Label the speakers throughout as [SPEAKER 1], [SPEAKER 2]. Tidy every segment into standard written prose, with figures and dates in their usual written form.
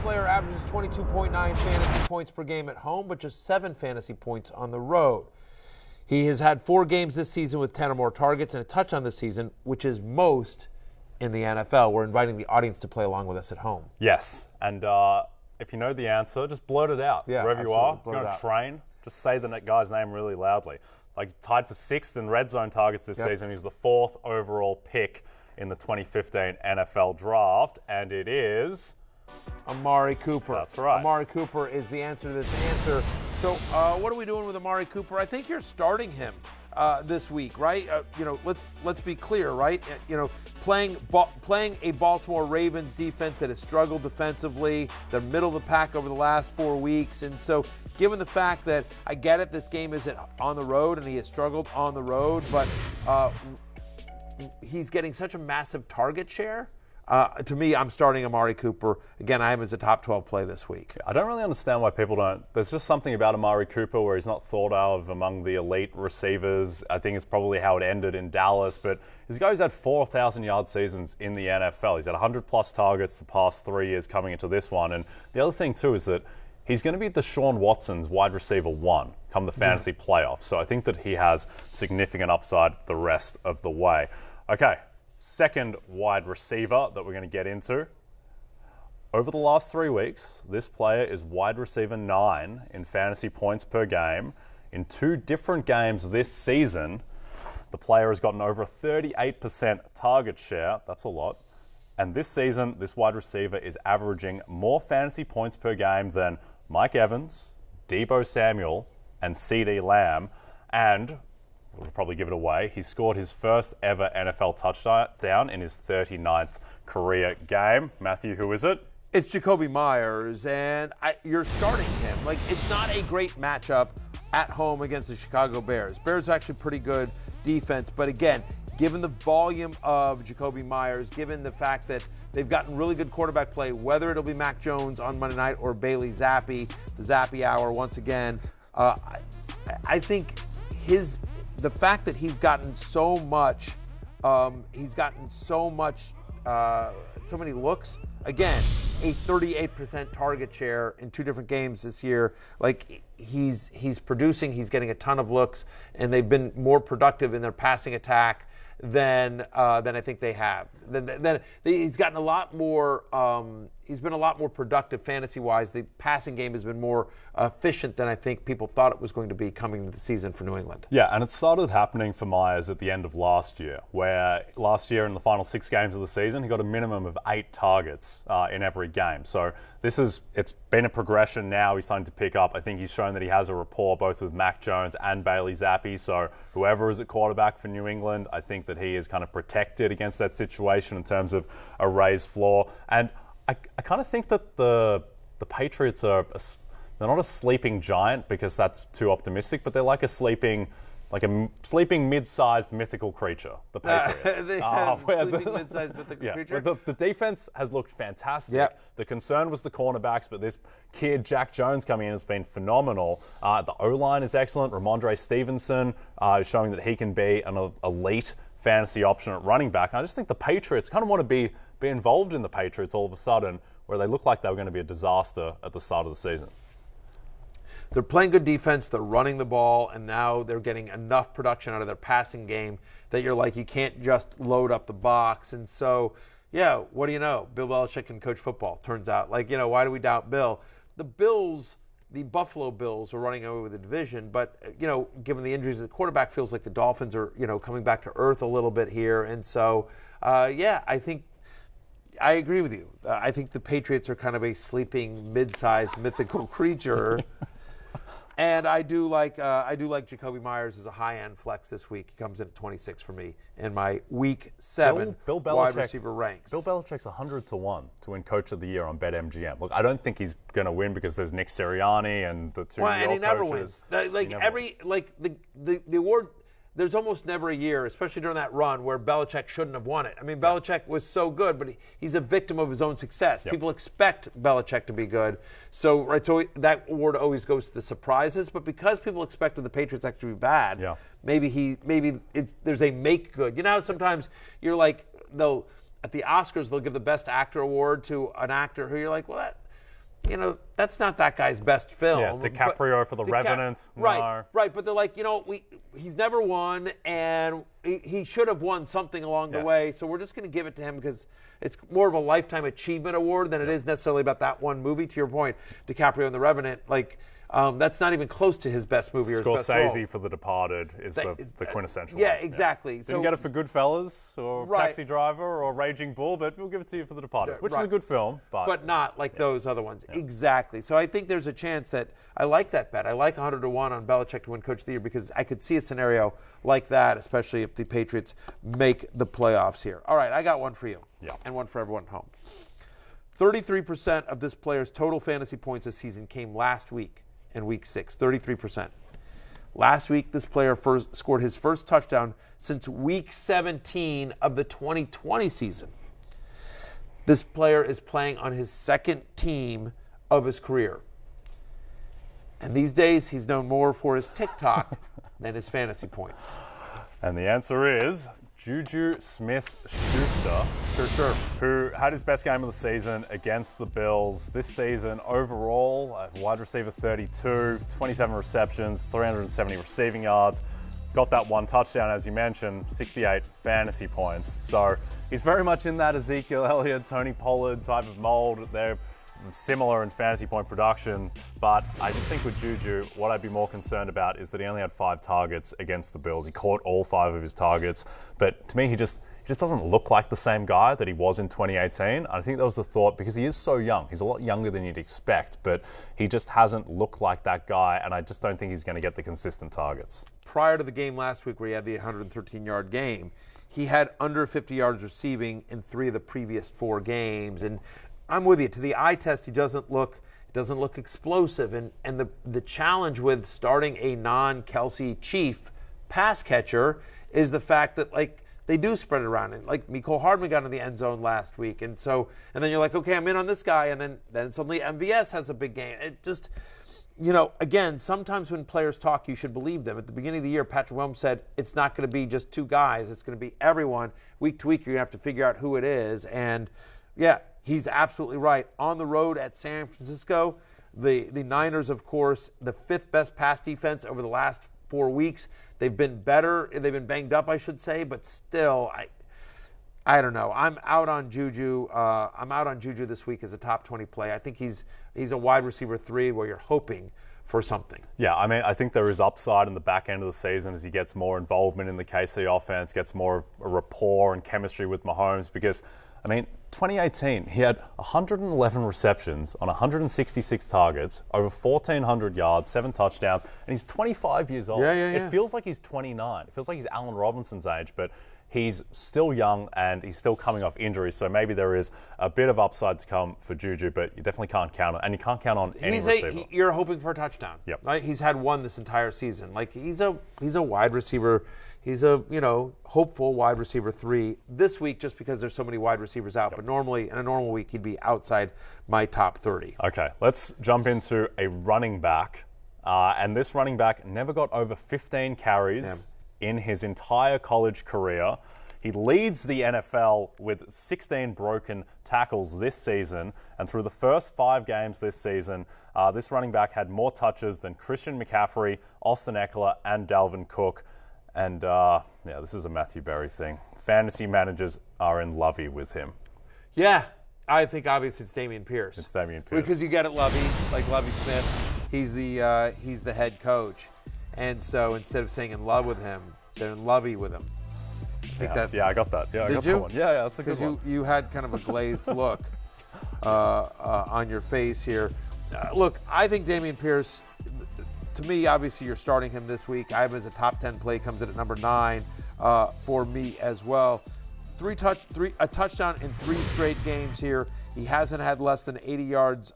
[SPEAKER 1] player averages 22.9 fantasy points per game at home, but just 7 fantasy points on the road. He has had 4 games this season with 10 or more targets and a touchdown this season, which is most in the NFL. We're inviting the audience to play along with us at home.
[SPEAKER 2] Yes, and if you know the answer, just blurt it out.
[SPEAKER 1] Yeah,
[SPEAKER 2] wherever you are. If
[SPEAKER 1] blurt
[SPEAKER 2] you're
[SPEAKER 1] it
[SPEAKER 2] on a
[SPEAKER 1] out.
[SPEAKER 2] train, just say the guy's name really loudly. Like, tied for 6th in red zone targets this season. He's the 4th overall pick in the 2015 NFL draft, and it is
[SPEAKER 1] Amari Cooper.
[SPEAKER 2] That's right.
[SPEAKER 1] Amari Cooper is the answer to this answer. So what are we doing with Amari Cooper? I think you're starting him this week, right? Let's be clear, right? Playing a Baltimore Ravens defense that has struggled defensively, the middle of the pack over the last 4 weeks, and so given the fact that I get it, this game isn't on the road and he has struggled on the road, but he's getting such a massive target share. To me, I'm starting Amari Cooper. Again, I have him as a top 12 play this week.
[SPEAKER 2] I don't really understand why people don't. There's just something about Amari Cooper where he's not thought of among the elite receivers. I think it's probably how it ended in Dallas. But this guy's had 4,000-yard seasons in the NFL. He's had 100-plus targets the past 3 years coming into this one. And the other thing, too, is that he's going to be Deshaun Watson's wide receiver 1 come the fantasy playoffs. So I think that he has significant upside the rest of the way. Okay. Second wide receiver that we're going to get into. Over the last 3 weeks, this player is wide receiver 9 in fantasy points per game. In 2 different games this season, the player has gotten over a 38% target share. That's a lot. And this season, this wide receiver is averaging more fantasy points per game than Mike Evans, Deebo Samuel, and CeeDee Lamb. And we'll probably give it away. He scored his first ever NFL touchdown in his 39th career game. Matthew, who is it?
[SPEAKER 1] It's Jacoby Myers, and you're starting him. Like, it's not a great matchup at home against the Chicago Bears. Bears are actually pretty good defense, but again, given the volume of Jacoby Myers, given the fact that they've gotten really good quarterback play, whether it'll be Mac Jones on Monday night or Bailey Zappi, the Zappi hour once again, I think the fact that he's gotten so many looks, again, a 38% target share in 2 different games this year. Like, he's producing, he's getting a ton of looks, and they've been more productive in their passing attack than I think they have. He's gotten a lot more. He's been a lot more productive fantasy-wise. The passing game has been more efficient than I think people thought it was going to be coming into the season for New England.
[SPEAKER 2] Yeah, and it started happening for Myers at the end of last year, where last year in the final 6 games of the season, he got a minimum of 8 targets in every game. So it's been a progression now. He's starting to pick up. I think he's shown that he has a rapport both with Mac Jones and Bailey Zappi. So whoever is at quarterback for New England, I think that he is kind of protected against that situation in terms of a raised floor. And I kind of think that the Patriots they're not a sleeping giant because that's too optimistic, but they're like a sleeping mid-sized mythical creature, the Patriots.
[SPEAKER 1] Sleeping mid-sized mythical creature.
[SPEAKER 2] The defense has looked fantastic.
[SPEAKER 1] Yep.
[SPEAKER 2] The concern was the cornerbacks, but this kid, Jack Jones, coming in has been phenomenal. The O-line is excellent. Ramondre Stevenson is showing that he can be an elite fantasy option at running back. And I just think the Patriots kind of want to be involved in the Patriots all of a sudden, where they look like they were going to be a disaster at the start of the season.
[SPEAKER 1] They're playing good defense, they're running the ball, and now they're getting enough production out of their passing game that you're like, you can't just load up the box. And so, yeah, what do you know? Bill Belichick can coach football, turns out. Like, why do we doubt Bill? The Buffalo Bills are running away with the division, but, given the injuries at the quarterback, feels like the Dolphins are, coming back to earth a little bit here. And so, I think I agree with you. I think the Patriots are kind of a sleeping, mid-sized, mythical creature. And I do like Jacoby Myers as a high-end flex this week. He comes in at 26 for me in my Week 7 wide receiver ranks.
[SPEAKER 2] Bill Belichick's 100-1 to win Coach of the Year on BetMGM. Look, I don't think he's going to win because there's Nick Sirianni and the 2
[SPEAKER 1] and he never
[SPEAKER 2] coaches.
[SPEAKER 1] wins. The award. There's almost never a year, especially during that run, where Belichick shouldn't have won it. I mean, Belichick was so good, but he's a victim of his own success. Yep. People expect Belichick to be good. So that award always goes to the surprises. But because people expected the Patriots actually to be bad, maybe there's a make good. You know how sometimes you're like, at the Oscars, they'll give the Best Actor award to an actor who you're like, well, that's not that guy's best film.
[SPEAKER 2] Yeah, DiCaprio for The Revenant.
[SPEAKER 1] Right. But they're like, he's never won, and he should have won something along the way. So we're just going to give it to him because it's more of a lifetime achievement award than it is necessarily about that one movie. To your point, DiCaprio and The Revenant, that's not even close to his best movie or his best role.
[SPEAKER 2] Scorsese for The Departed is the quintessential.
[SPEAKER 1] Yeah,
[SPEAKER 2] one.
[SPEAKER 1] exactly.
[SPEAKER 2] Yeah.
[SPEAKER 1] So,
[SPEAKER 2] didn't get it for Goodfellas or Taxi Driver or Raging Bull, but we'll give it to you for The Departed, which is a good film. But
[SPEAKER 1] not like those other ones. Yeah. Exactly. So I think there's a chance that I like that bet. I like 100 to 1 on Belichick to win Coach of the Year because I could see a scenario like that, especially if the Patriots make the playoffs here. All right, I got one for you and one for everyone at home. 33% of this player's total fantasy points this season came last week. In week 6, 33%. Last week, this player scored his first touchdown since week 17 of the 2020 season. This player is playing on his second team of his career. And these days, he's known more for his TikTok than his fantasy points.
[SPEAKER 2] And the answer is Juju SmithSchuster, who had his best game of the season against the Bills. This season, overall, wide receiver 32, 27 receptions, 370 receiving yards. Got that one touchdown, as you mentioned, 68 fantasy points. So he's very much in that Ezekiel Elliott, Tony Pollard type of mold. They're similar in fantasy point production, but I just think with Juju, what I'd be more concerned about is that he only had 5 targets against the Bills. He caught all 5 of his targets, but to me, he just doesn't look like the same guy that he was in 2018. I think that was the thought because he is so young. He's a lot younger than you'd expect, but he just hasn't looked like that guy, and I just don't think he's going to get the consistent targets.
[SPEAKER 1] Prior to the game last week where he had the 113-yard game, he had under 50 yards receiving in 3 of the previous 4 games, and I'm with you. To the eye test, he doesn't look explosive. And the challenge with starting a non-Kelsey Chief pass catcher is the fact that they do spread it around. And Mecole Hardman got in the end zone last week. And then you're like, okay, I'm in on this guy. And then suddenly MVS has a big game. It just, again, sometimes when players talk, you should believe them. At the beginning of the year, Patrick Mahomes said it's not going to be just 2 guys. It's going to be everyone. Week to week, you're going to have to figure out who it is. And yeah, he's absolutely right. On the road at San Francisco, the Niners, of course, the 5th best pass defense over the last 4 weeks. They've been better. They've been banged up, I should say, but still, I don't know. I'm out on Juju. I'm out on Juju this week as a top 20 play. I think he's a wide receiver 3 where you're hoping for something.
[SPEAKER 2] Yeah, I mean, I think there is upside in the back end of the season as he gets more involvement in the KC offense, gets more of a rapport and chemistry with Mahomes because, 2018, he had 111 receptions on 166 targets, over 1,400 yards, 7 touchdowns, and he's 25 years old.
[SPEAKER 1] Yeah.
[SPEAKER 2] It feels like he's 29. It feels like he's Allen Robinson's age, but he's still young and he's still coming off injury, so maybe there is a bit of upside to come for Juju, but you definitely can't count on, and you can't count on any receiver.
[SPEAKER 1] You're hoping for a touchdown.
[SPEAKER 2] Yep.
[SPEAKER 1] Right? He's had 1 this entire season. He's a wide receiver. He's a, hopeful wide receiver 3 this week just because there's so many wide receivers out. Yep. But normally, in a normal week, he'd be outside my top 30.
[SPEAKER 2] Okay, let's jump into a running back. And this running back never got over 15 carries in his entire college career. He leads the NFL with 16 broken tackles this season. And through the first 5 games this season, this running back had more touches than Christian McCaffrey, Austin Eckler, and Dalvin Cook. And this is a Matthew Berry thing. Fantasy managers are in lovey with him.
[SPEAKER 1] Yeah, I think obviously it's Damien Pierce.
[SPEAKER 2] It's Damien Pierce.
[SPEAKER 1] Because you get it Lovey, like Lovey Smith. He's the head coach. And so instead of saying in love with him, they're in lovey with him.
[SPEAKER 2] I got that. Yeah, I got that one. Yeah, that's a good one.
[SPEAKER 1] Because you had kind of a glazed look on your face here. Look, I think Damien Pierce, to me, obviously you're starting him this week. I have him as a top 10 play, comes in at number 9 for me as well. A touchdown in 3 straight games here. He hasn't had less than 80 yards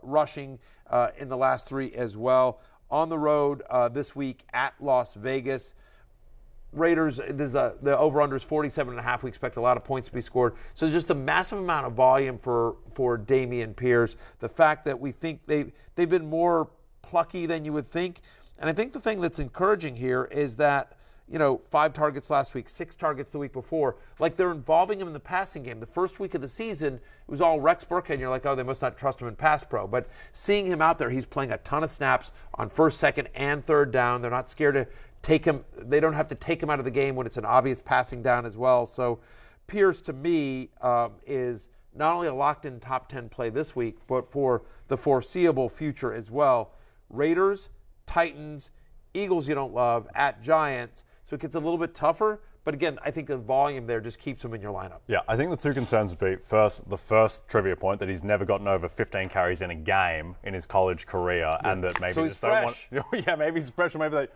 [SPEAKER 1] rushing in the last 3 as well. On the road this week at Las Vegas. Raiders, the over-under is 47.5. We expect a lot of points to be scored. So just a massive amount of volume for Damien Pierce. The fact that we think they've been more plucky than you would think. And I think the thing that's encouraging here is that, 5 targets last week, 6 targets the week before. Like, they're involving him in the passing game. The first week of the season, it was all Rex Burkhead, and you're like, oh, they must not trust him in pass pro. But seeing him out there, he's playing a ton of snaps on first, second, and third down. They're not scared to take him. They don't have to take him out of the game when it's an obvious passing down as well. So Pierce, to me, is not only a locked-in top 10 play this week, but for the foreseeable future as well. Raiders, Titans, Eagles you don't love, at Giants. So it gets a little bit tougher. But again, I think the volume there just keeps him in your lineup.
[SPEAKER 2] Yeah, I think the two concerns would be, first, the first trivia point, that he's never gotten over 15 carries in a game in his college career, and that maybe
[SPEAKER 1] so
[SPEAKER 2] just
[SPEAKER 1] he's fresh.
[SPEAKER 2] maybe he's fresh, or maybe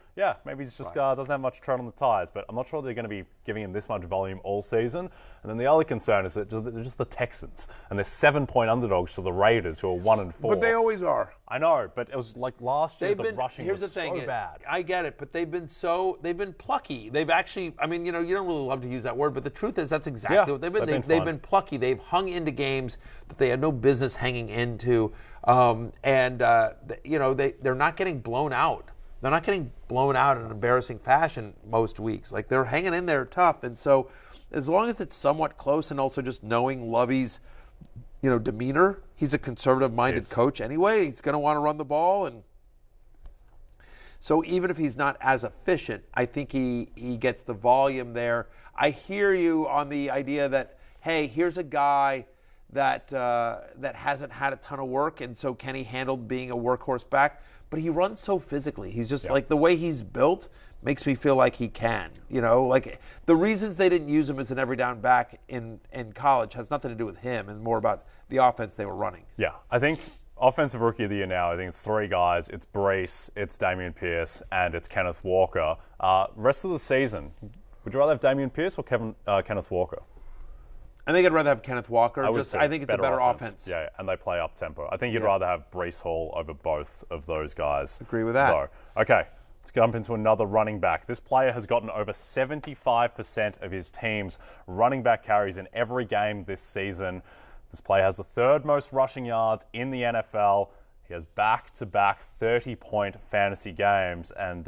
[SPEAKER 2] maybe he's just doesn't have much tread on the tires. But I'm not sure they're going to be giving him this much volume all season. And then the other concern is that they're just the Texans, and they're 7-point underdogs to the Raiders, who are 1-4.
[SPEAKER 1] But they always are.
[SPEAKER 2] I know, but it was like last year, the rushing
[SPEAKER 1] was
[SPEAKER 2] so bad.
[SPEAKER 1] I get it, but they've been plucky. They've actually, you don't really love to use that word, but the truth is that's exactly what they've been. They've been plucky. They've hung into games that they had no business hanging into, they're not getting blown out. They're not getting blown out in an embarrassing fashion most weeks. Like, they're hanging in there tough, and so as long as it's somewhat close, and also just knowing Lovey's demeanor. He's a conservative-minded coach anyway. He's going to want to run the ball, and so even if he's not as efficient, I think he gets the volume there. I hear you on the idea that, hey, here's a guy that hasn't had a ton of work, and so can he handle being a workhorse back? But he runs so physically. He's just like, the way he's built makes me feel like he can. Like, the reasons they didn't use him as an every down back in college has nothing to do with him and more about the offense they were running.
[SPEAKER 2] Yeah, I think Offensive Rookie of the Year now, I think it's 3 guys. It's Brees, it's Damien Pierce, and it's Kenneth Walker. Rest of the season, would you rather have Damien Pierce or Kenneth Walker?
[SPEAKER 1] I think I'd rather have Kenneth Walker. I think it's a better offense.
[SPEAKER 2] Yeah, and they play up-tempo. I think you'd rather have Brees Hall over both of those guys.
[SPEAKER 1] Agree with that.
[SPEAKER 2] Though. Okay, let's jump into another running back. This player has gotten over 75% of his team's running back carries in every game this season. This player has the 3rd most rushing yards in the NFL. He has back-to-back 30-point fantasy games, and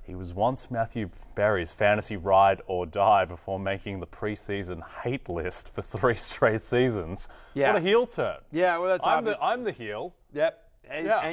[SPEAKER 2] he was once Matthew Berry's fantasy ride or die before making the preseason hate list for 3 straight seasons.
[SPEAKER 1] Yeah.
[SPEAKER 2] What a heel turn.
[SPEAKER 1] Yeah, well, that's obvious.
[SPEAKER 2] I'm the heel.
[SPEAKER 1] Yep.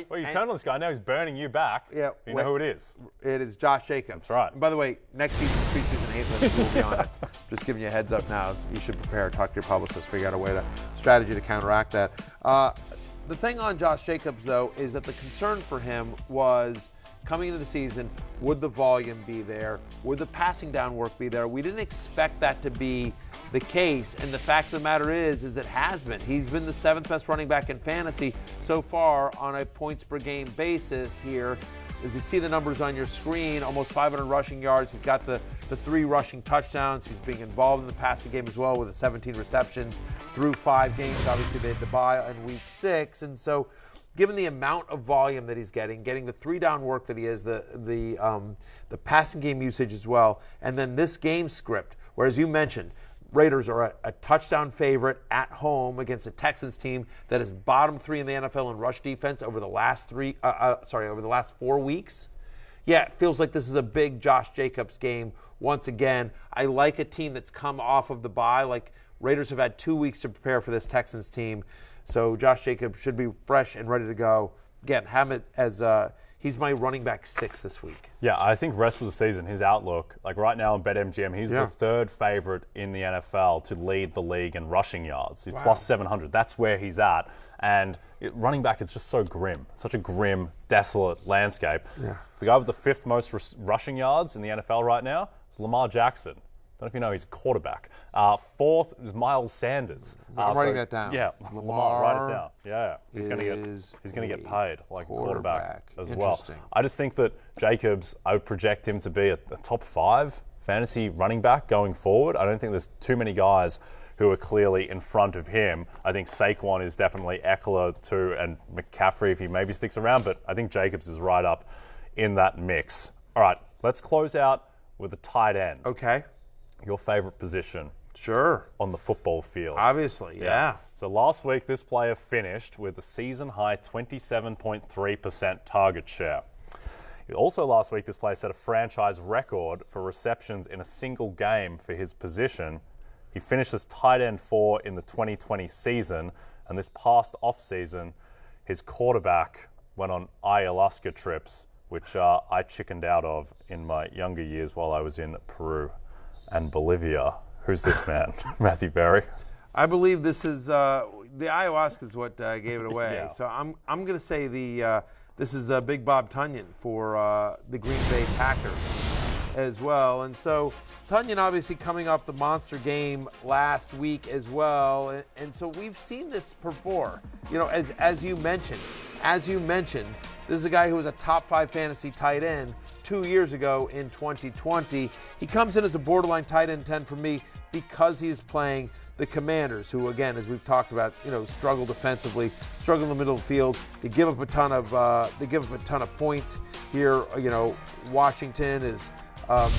[SPEAKER 2] Well, you turn on this guy, now he's burning you back.
[SPEAKER 1] Yeah.
[SPEAKER 2] You know who it is.
[SPEAKER 1] It is Josh Jacobs.
[SPEAKER 2] That's right.
[SPEAKER 1] And by the way, next season's preseason hate list will be on it. Just giving you a heads up now. You should prepare, talk to your publicist, figure out a strategy to counteract that. The thing on Josh Jacobs, though, is that the concern for him was coming into the season, would the volume be there? Would the passing down work be there? We didn't expect that to be the case, and the fact of the matter is it has been. He's been the 7th best running back in fantasy so far on a points per game basis here. As you see the numbers on your screen, almost 500 rushing yards. He's got the 3 rushing touchdowns. He's being involved in the passing game as well with the 17 receptions through 5 games. Obviously, they had the bye in week 6, and so given the amount of volume that he's getting the 3-down work that he is, the passing game usage as well, and then this game script, where, as you mentioned, Raiders are a touchdown favorite at home against a Texans team that is bottom 3 in the NFL in rush defense over the last 4 weeks. Yeah, it feels like this is a big Josh Jacobs game once again. I like a team that's come off of the bye. Like, Raiders have had 2 weeks to prepare for this Texans team. So Josh Jacobs should be fresh and ready to go. Again, have him as he's my running back 6 this week.
[SPEAKER 2] Yeah, I think rest of the season, his outlook, like right now in BetMGM, he's the 3rd favorite in the NFL to lead the league in rushing yards. He's plus 700. That's where he's at. And running back is just so grim. It's such a grim, desolate landscape. Yeah. The guy with the 5th most rushing yards in the NFL right now is Lamar Jackson. Don't know if you know, he's a quarterback. 4th is Miles Sanders.
[SPEAKER 1] I'm writing that down.
[SPEAKER 2] Yeah, Lamar, write it down. Yeah, he's going to get paid like a quarterback as well. I just think that Jacobs, I would project him to be a top 5 fantasy running back going forward. I don't think there's too many guys who are clearly in front of him. I think Saquon is definitely Eckler too, and McCaffrey if he maybe sticks around, but I think Jacobs is right up in that mix. All right, let's close out with a tight end.
[SPEAKER 1] Okay. Your
[SPEAKER 2] favorite position.
[SPEAKER 1] Sure.
[SPEAKER 2] On the football field.
[SPEAKER 1] Obviously, yeah.
[SPEAKER 2] So last week, this player finished with a season-high 27.3% target share. Also last week, this player set a franchise record for receptions in a single game for his position. He finished as tight end 4 in the 2020 season, and this past offseason, his quarterback went on ayahuasca trips, which I chickened out of in my younger years while I was in Peru and Bolivia. Who's this man? Matthew Berry?
[SPEAKER 1] I believe this is the ayahuasca is what gave it away.
[SPEAKER 2] Yeah.
[SPEAKER 1] So I'm going to say this is Big Bob Tunyon for the Green Bay Packers as well. And so Tunyon obviously coming off the monster game last week as well. And so we've seen this before. You know, as you mentioned, this is a guy who was a top 5 fantasy tight end 2 years ago in 2020. He comes in as a borderline tight end 10 for me because he's playing the Commanders, who, again, as we've talked about, struggle defensively, struggle in the middle of the field. They give up a ton of points here. Washington is, has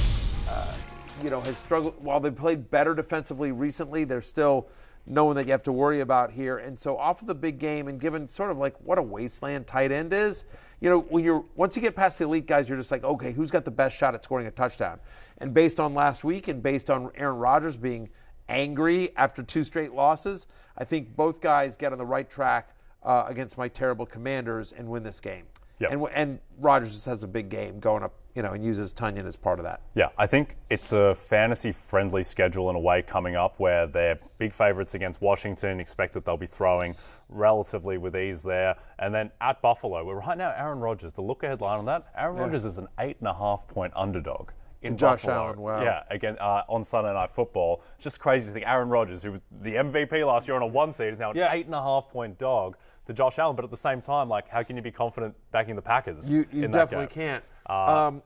[SPEAKER 1] struggled. While they played better defensively recently, they're still no one that you have to worry about here. And so off of the big game, and given sort of like what a wasteland tight end is, once you get past the elite guys, you're just like, okay, who's got the best shot at scoring a touchdown? And based on last week and based on Aaron Rodgers being angry after 2 straight losses, I think both guys get on the right track against my terrible Commanders and win this game.
[SPEAKER 2] Yep.
[SPEAKER 1] And Rodgers just has a big game going up, and uses Tunyon as part of that.
[SPEAKER 2] Yeah, I think it's a fantasy-friendly schedule in a way coming up where they're big favorites against Washington, expect that they'll be throwing relatively with ease there. And then at Buffalo, where right now Aaron Rodgers, the look-ahead line on that, Aaron Rodgers is an 8.5-point underdog. In
[SPEAKER 1] Josh
[SPEAKER 2] Buffalo.
[SPEAKER 1] Allen, wow.
[SPEAKER 2] Yeah, again, on Sunday Night Football. It's just crazy to think Aaron Rodgers, who was the MVP last year on a 1 seed, is now an 8.5-point dog to Josh Allen. But at the same time, how can you be confident backing the Packers?
[SPEAKER 1] You
[SPEAKER 2] in
[SPEAKER 1] definitely
[SPEAKER 2] that game?
[SPEAKER 1] can't.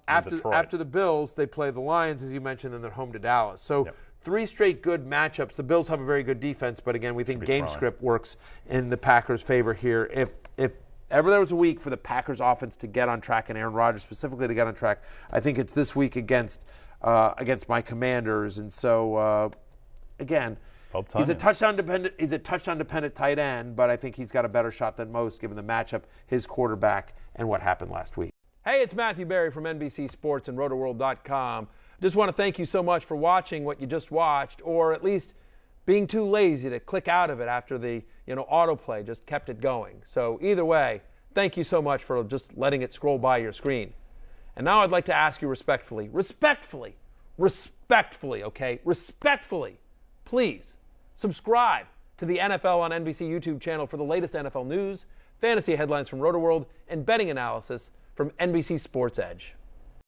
[SPEAKER 1] After the Bills, they play the Lions, as you mentioned, and they're home to Dallas. So 3 straight good matchups. The Bills have a very good defense, but again, we think game script works in the Packers' favor here. If ever there was a week for the Packers offense to get on track, and Aaron Rodgers specifically to get on track, I think it's this week against my Commanders. And so again, he's a touchdown dependent tight end, but I think he's got a better shot than most given the matchup, his quarterback, and what happened last week. Hey, it's Matthew Berry from NBC Sports and RotoWorld.com. Just want to thank you so much for watching what you just watched, or at least being too lazy to click out of it after the autoplay just kept it going. So either way, thank you so much for just letting it scroll by your screen. And now I'd like to ask you respectfully, please subscribe to the NFL on NBC YouTube channel for the latest NFL news, fantasy headlines from RotoWorld, and betting analysis from NBC Sports Edge.